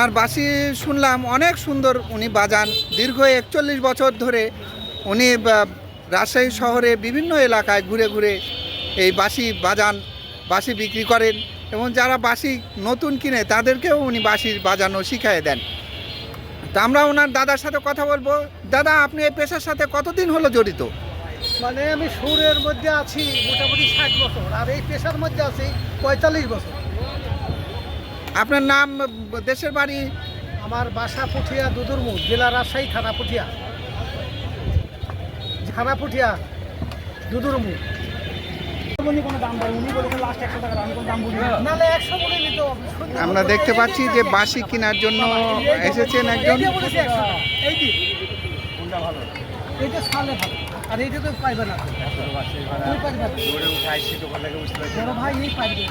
ওনার বাঁশি শুনলাম অনেক সুন্দর উনি বাজান। দীর্ঘ ৪১ বছর ধরে উনি রাজশাহী শহরে বিভিন্ন এলাকায় ঘুরে ঘুরে এই বাঁশি বাজান, বাঁশি বিক্রি করেন এবং যারা বাঁশি নতুন কিনে তাদেরকেও উনি বাঁশি বাজানো শিখিয়ে দেন। তা আমরা ওনার দাদার সাথে কথা বলবো। দাদা, আপনি এই পেশার সাথে কতদিন হলো জড়িত? মানে আমি সুরের মধ্যে আছি মোটামুটি 60 বছর, আর এই পেশার মধ্যে আছি 45 বছর। আপনার নাম, দেশের বাড়ি? আমার বাসা পুঠিয়া, দুদুরমু, জেলা রাজশাহী, থানা পুঠিয়া, দুদুরমু। আমরা দেখতে পাচ্ছি যে বাঁশি কেনার জন্য এসেছেন একজন। এইটা সালে ভালো, আর এইটা তো পাইবে না। বড় ভাই এই পাইবে।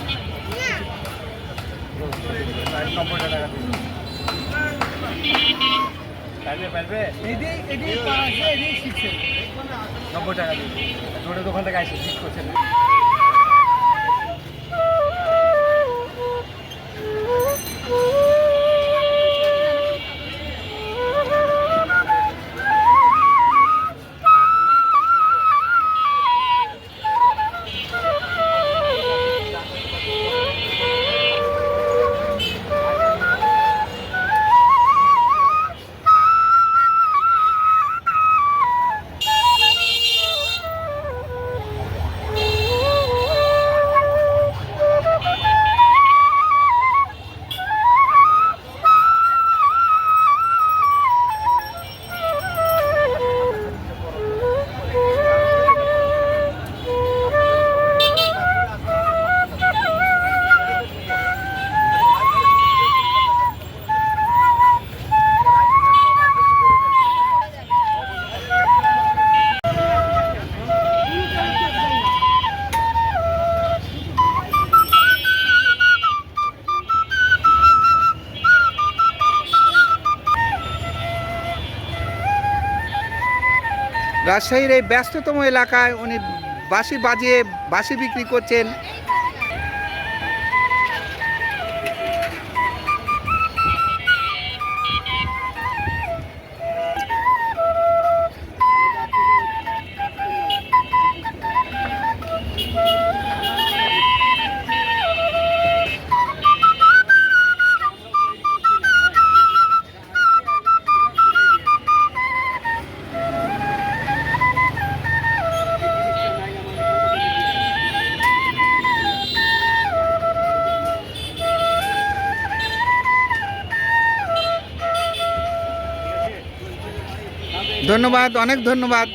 শিখছে 90 টাকা দিয়ে জোরে দোকান থেকে আসছে ঠিক করছেন। রাজশাহীর এই ব্যস্ততম এলাকায় উনি বাঁশি বাজিয়ে বাঁশি বিক্রি করছেন। ধন্যবাদ, অনেক ধন্যবাদ।